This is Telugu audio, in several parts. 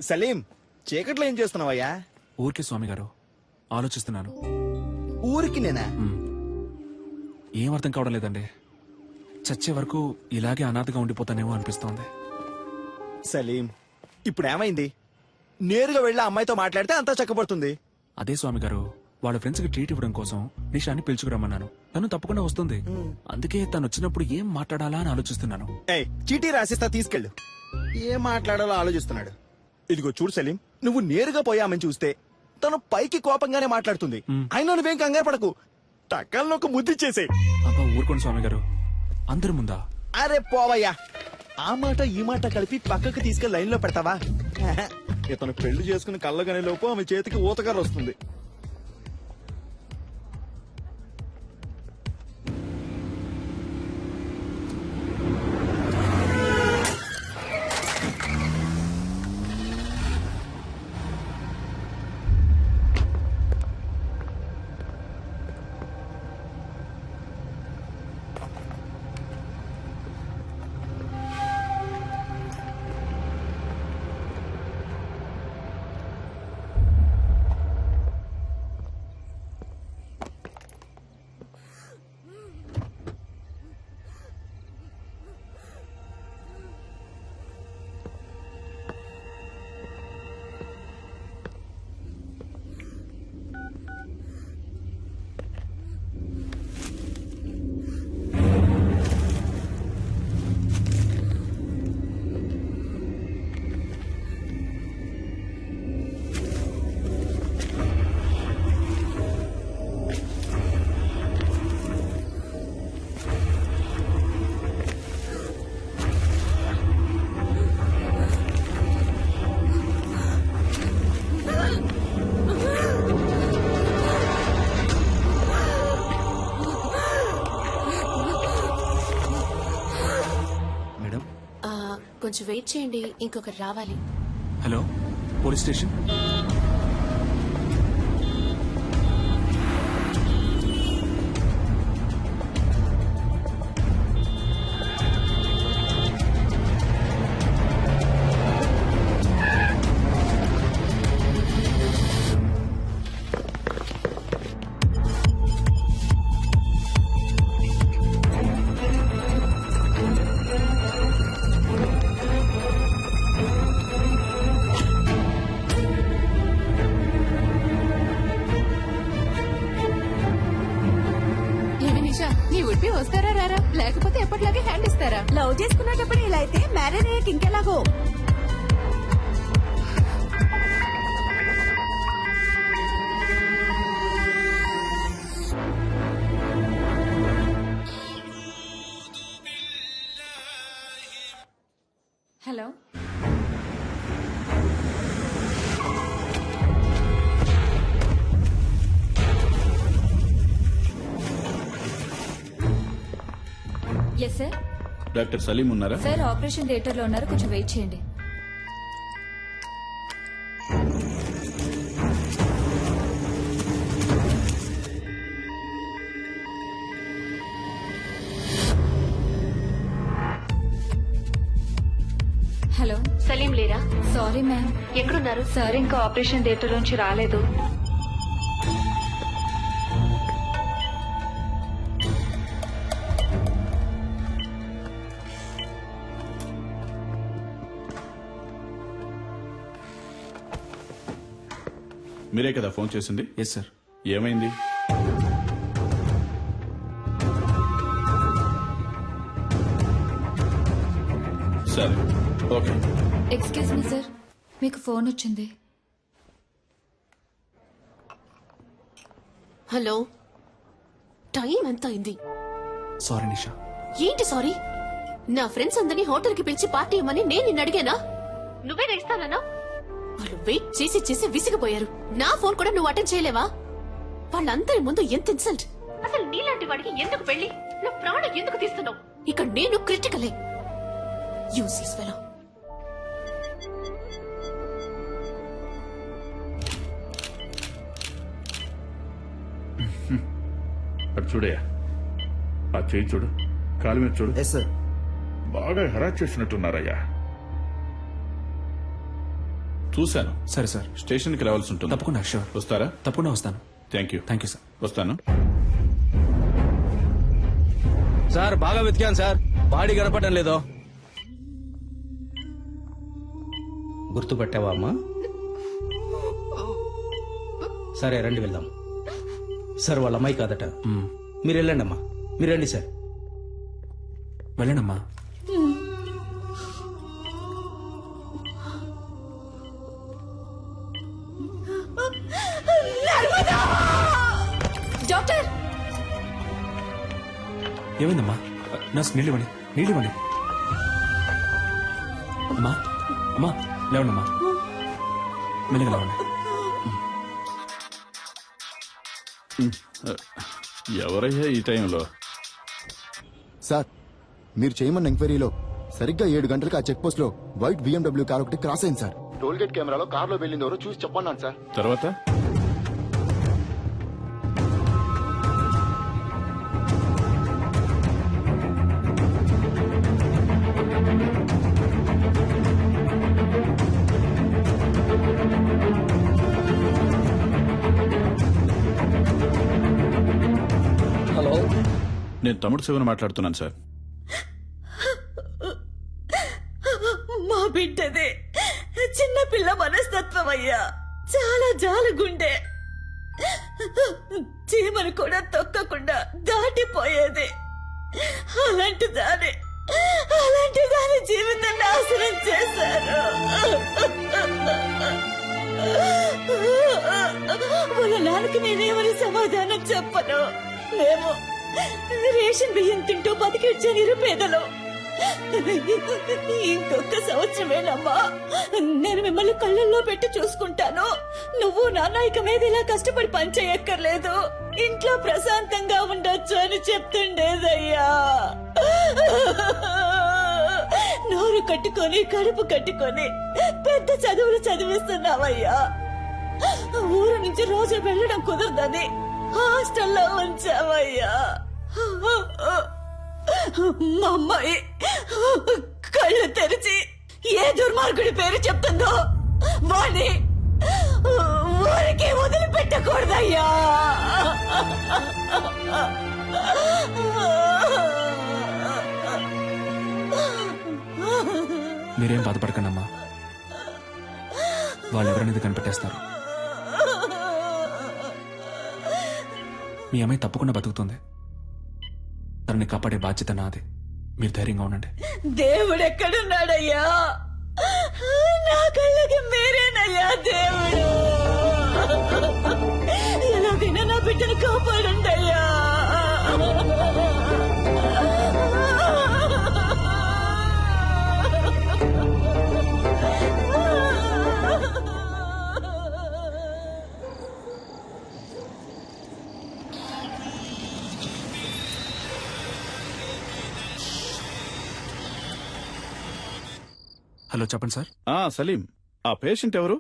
సలీం, చీకట్లో ఏం చేస్తున్నావయ్యా? ఊరికే స్వామి గారు ఆలోచిస్తున్నాను. ఊరికి నేనా? ఏం అర్థం కావడం లేదండి. చచ్చే వరకు ఇలాగే అనాథగా ఉండిపోతానేమో అనిపిస్తోంది. సలీం, ఇప్పుడు ఏమైంది? నేరుగా వెళ్ళి ఆ అమ్మాయితో మాట్లాడితే అంతా చక్కబడుతుంది. అదే స్వామి గారు, వాళ్ళ ఫ్రెండ్స్ కి ట్రీట్ ఇవ్వడం కోసం నిషాని పిలుచుకురమ్మన్నాను. తను తప్పకుండా వస్తుంది. అందుకే తను వచ్చినప్పుడు ఏం మాట్లాడాలా అని ఆలోచిస్తున్నాను. ఏయ్, చీటీ రాసిస్తా, తీసుకెళ్ళు. ఏం మాట్లాడాలో ఆలోచిస్తున్నాడు. ఇదిగో చూడు సలీం, నువ్వు నేరుగా పోయామని చూస్తే తను పైకి కోపంగానే మాట్లాడుతుంది. అయినా నువ్వేం కంగారు పడకు, టక్కల్లో ఒక ముద్దిచ్చేసే. అబ్బా ఊరుకోండి స్వామి గారు, అందరి ముందా? అరే పోవయ్యా, ఆ మాట ఈ మాట కలిపి పక్కకు తీసుకెళ్లి లైన్ లో పెడతావా? ఇతను పెళ్లి చేసుకుని కళ్ళగానే లోపు ఆమె చేతికి ఊతకర్ర వస్తుంది. కొంచెం వెయిట్ చేయండి, ఇంకొకరు రావాలి. Hello, police station. నీ ఉడిపి వస్తారా రారా, లేకపోతే ఎప్పటిలాగే హ్యాండ్ ఇస్తారా? లవ్ చేసుకునేటప్పుడు ఇలా అయితే మ్యారేజ్ అయ్యాక ఇంకెలాగో. Hello, yes sir. Doctor Salim ఉన్నారా? సార్ ఆపరేషన్ థియేటర్ లో ఉన్నారు, కొంచెం వెయిట్ చేయండి. హలో, సలీం లేరా? Sorry ma'am. ఎక్కడున్నారు? సార్ ఇంకా ఆపరేషన్ థియేటర్ నుంచి రాలేదు. మీరే కదా ఫోన్ చేసింది? Yes sir. ఏమైంది? సరే, ఓకే. ఎక్స్క్యూజ్ మీ సార్, మీకు ఫోన్ వచ్చింది. హలో, టైం ఎంత అయింది? సారీ నిషా. ఏంటి సారీ? నా ఫ్రెండ్స్ అందరినీ హోటల్ కి పిలిచి పార్టీ ఇవ్వమని నేను నిన్ను అడిగానా? నువ్వే ఇస్తానన్నా? వాళ్ళు వెయిట్ చేసి చేసి విసిగిపోయారు. నా ఫోన్ కూడా నువ్వు అటెండ్ చేయలేవా? వాళ్ళందరి ముందు ఎంత ఇన్సల్ట్! అసలు నీలాంటి వాడికి ఎందుకు పెళ్లి? నా ప్రాణం ఎందుకు తీస్తున్నావు? ఇక నేను క్రిటికలే. Useless fellow. అటు చూడయా, ఆ చేయి చూడు, కాలు మీద చూడు. Yes sir. బాగా హెరాస్ చేసినట్టున్నారయ్యా. చూశాను. సరే సార్, స్టేషన్కి రావాల్సి ఉంటుంది. తప్పకుండా షూర్, వస్తారా? తప్పకుండా వస్తాను. Thank you. Thank you sir. వస్తాను. సార్ బాగా వెతికాను సార్, బాడీ కనపడడం లేదో. గుర్తుపట్టావా అమ్మా? సరే రండి వెళ్దాం. సార్ వాళ్ళ అమ్మాయి కాదట. మీరు వెళ్ళండి అమ్మా, మీరు రండి సార్. వెళ్ళండమ్మా. డాక్టర్, ఏమైందమ్మా? నర్స్ నీళ్ళు ఇవ్వండి, నీళ్ళు ఇవ్వండి. అమ్మా అమ్మా, లేవండమ్మా, మెల్లిగా లేవండి. ఎవరయ్యా ఈ టైంలో? సార్, మీరు చేయమన్న ఎంక్వైరీలో సరిగ్గా 7 గంటలకు ఆ చెక్ పోస్ట్ లో వైట్ BMW కార్ ఒకటి క్రాస్ అయింది సార్. టోల్ గేట్ కెమెరాలో కార్ లో వెళ్ళింది ఎవరో చూసి చెప్పన్నాను సార్. తర్వాత హలో, నేను తమ్ముడు శివన్ మాట్లాడుతున్నాను సార్. మా బిడ్డదే చిన్న పిల్ల మనస్తత్వం అయ్యా, చాలా జాలగుండె. చీమను కూడా తొక్కకుండా దాటిపోయేది. అలాంటి దాని జీవితం నాశనం చేశారు. వాళ్ళ నాన్నకి నేనేమని సమాధానం చెప్పను. మేము రేషన్ బియ్యం తింటూ బతికిచ్చే నిరుపేదలు. ఇంకొక సంవత్సరమేనమ్మా, నేను మిమ్మల్ని కళ్ళల్లో పెట్టి చూసుకుంటాను. నువ్వు నాన్న ఇక మీద ఇలా కష్టపడి పని చేయక్కర్లేదు, ఇంట్లో ప్రశాంతంగా ఉండొచ్చు అని చెప్తుండేదయ్యా. నోరు కట్టుకొని కడుపు కట్టుకొని పెద్ద చదువులు చదివిస్తున్నావయ్యా. ఊరు నుంచి రోజు వెళ్ళడం కుదరదని హాస్టల్లో ఉంచావయ్యా. మా అమ్మాయి కళ్ళు తెరిచి ఏ దుర్మార్గుడి పేరు చెప్తుందో వాణ్ణి ఊరికి వదిలిపెట్టకూడదయ్యా. మీరేం బాధపడకండమ్మా, వాళ్ళు ఎవరనేది కనిపెట్టేస్తారు. మీ అమ్మాయి తప్పకుండా బతుకుతుంది. తనని కాపాడే బాధ్యత నాది. మీరు ధైర్యంగా ఉండండి. దేవుడెక్కడున్నాడయ్యా? నా కళ్ళకి మీరేనయ్యా దేవుడు. ఎలాగైనా నా బిడ్డను కాపాడండి అయ్యా. హలో, చెప్పండి సార్. సలీం, ఆ పేషెంట్ ఎవరు?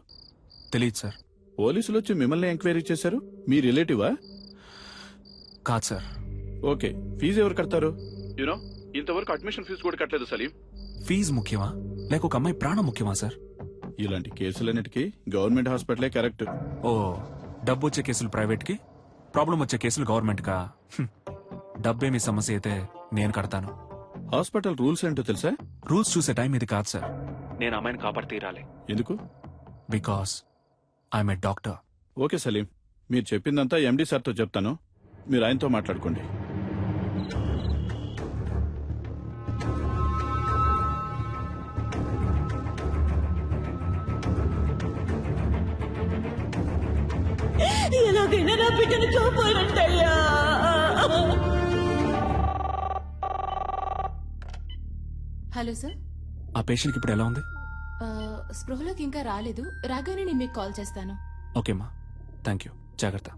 తెలియదు సార్. పోలీసులు వచ్చి మిమ్మల్ని ఎంక్వైరీ చేశారు. మీ రిలేటివా? కాదు సార్. ఓకే, ఫీజు ఎవరు కడతారు? యూనో, ఇంతవరకు అడ్మిషన్ ఫీజు కూడా కట్టలేదు సలీం. ఫీజు ముఖ్యమా లేక ఒక అమ్మాయి ప్రాణం ముఖ్యమా సార్? ఇలాంటి కేసులన్నిటికీ గవర్నమెంట్ హాస్పిటలే కరెక్ట్. ఓ, డబ్బు వచ్చే కేసులు ప్రైవేట్ కి, ప్రాబ్లం వచ్చే కేసులు గవర్నమెంట్ కా? డబ్బేమి సమస్య అయితే నేను కడతాను. హాస్పిటల్ రూల్స్ ఏంటో తెలుసా? రూల్స్ చూసే టైం ఇది కాదు సార్. నేను అమ్మాయిని కాపాడి తీరాలి. ఎందుకు? Because I'm a doctor. Okay Salim, మీరు చెప్పిందంతా ఎండి సార్తో చెప్తాను. మీరు ఆయనతో మాట్లాడుకోండి. ఎలాగైనా నా బిడ్డను కాపాడండి అయ్యా. హలో సార్, ఆ పేషెంట్కి ఇప్పుడు ఎలా ఉంది? స్పృహలోకి ఇంకా రాలేదు. రాగానే నేను మీకు కాల్ చేస్తాను. ఓకేమ్మా, థ్యాంక్ యూ. జాగ్రత్త.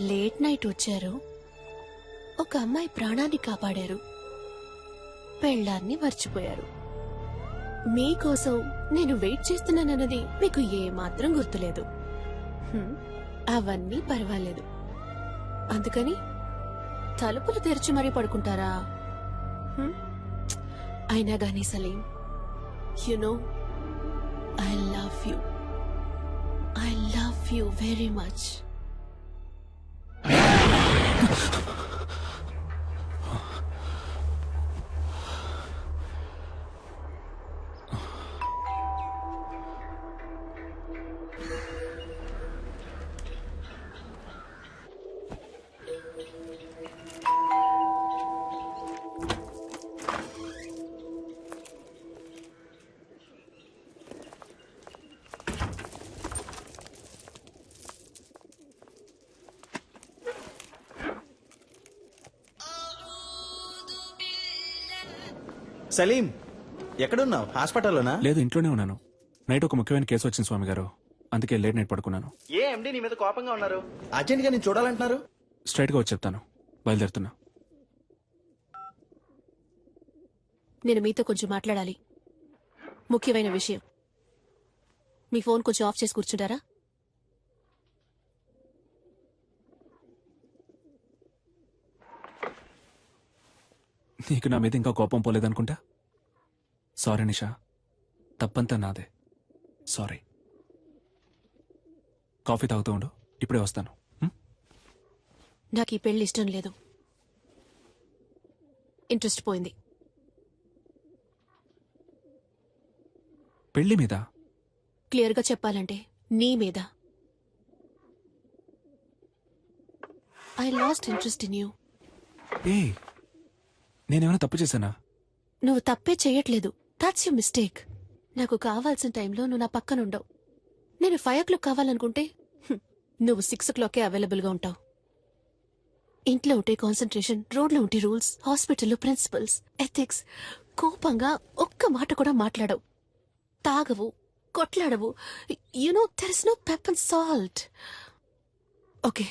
లేట్ నైట్ వచ్చారు, ఒక అమ్మాయి ప్రాణాన్ని కాపాడారు. పెళ్ళాన్ని మర్చిపోయారు. మీకోసం నేను వెయిట్ చేస్తున్నానన్నది మీకు ఏమాత్రం గుర్తులేదు. అవన్నీ పర్వాలేదు. అందుకని తలుపులు తెరిచి మరీ పడుకుంటారా? అయినా గానీ Salim, you know I love you. I love you very much. Salim, ఎక్కడున్నావు? హాస్పిటల్లోనా? లేదు, ఇంట్లోనే ఉన్నాను. నైట్ ఒక ముఖ్యమైన కేసు వచ్చింది స్వామి గారు, అందుకే లేట్ నైట్ పడుకున్నాను. ఏ ఎండి నీ మీద కోపంగా ఉన్నారు? అర్జెంట్ గా నేను చూడాలంటున్నారు. స్ట్రైట్ గా వచ్చి చెప్తాను. బయలుదేరుతున్నా. నేను మీతో కొంచెం మాట్లాడాలి. ముఖ్యమైన విషయం. మీ ఫోన్ కొంచెం ఆఫ్ చేసి కూర్చుంటారా? నీకు నా మీద ఇంకా కోపం పోలేదనుకుంటా. సారీ నిషా, తప్పంతా నాదే. సారీ. కాఫీ తాగుతూ ఉండు, ఇప్పుడే వస్తాను. నాకు ఈ పెళ్లి ఇష్టం లేదు. ఇంట్రెస్ట్ పోయింది. పెళ్లి మీద? క్లియర్గా చెప్పాలంటే నీ మీద. I lost interest in you. ఏ, నేనేమైనా తప్పు చేశానా? నువ్వు తప్పే చెయ్యట్లేదు. That's you mistake. నాకు కావాల్సిన టైంలో నువ్వు నా పక్కన ఉండవు. నేను 5 o'clock కావాలనుకుంటే నువ్వు 6 o'clockకే అవైలబుల్ గా ఉంటావు. ఇంట్లో ఉంటే కాన్సన్ట్రేషన్, రోడ్లో ఉంటే రూల్స్, హాస్పిటల్లో ప్రిన్సిపల్స్, ఎథిక్స్. కోపంగా ఒక్క మాట కూడా మాట్లాడవు. తాగవు, కొట్లాడవు. No there is no pep and salt. Okay,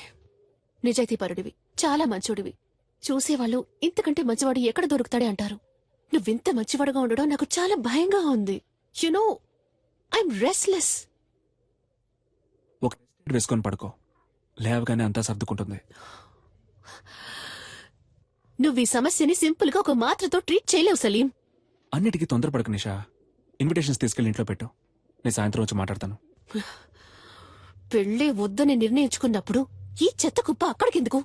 నిజాయితీపరుడివి, చాలా మంచోడివి. చూసేవాళ్ళు ఇంతకంటే మంచివాడు ఎక్కడ దొరుకుతాడే అంటారు. నువ్వింత మంచివాడుగా ఉండడం నాకు చాలా భయంగా ఉంది. No I'm restless. ఒక వేసుకొని పడుకో, లేవగానే అంతా సర్దుకుంటుంది. నువ్వు ఈ సమస్యని సింపుల్ గా ఒక మాత్రతో ట్రీట్ చేయలేవు సలీం. అన్నిటికీ తొందరపడకు నిషా. ఇన్విటేషన్స్ తీసుకెళ్ళి ఇంట్లో పెట్టు, నేను సాయంత్రం వచ్చి మాట్లాడతాను. పెళ్ళే వద్దని నిర్ణయించుకున్నప్పుడు ఈ చెత్త కుప్ప అక్కడికెందుకు?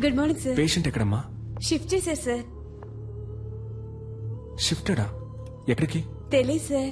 Good morning sir. పేషెంట్ ఎక్కడమ్మా? షిఫ్ట్ చేశారు సార్. షిఫ్టెడా? ఎక్కడికి? తెలియదు సార్.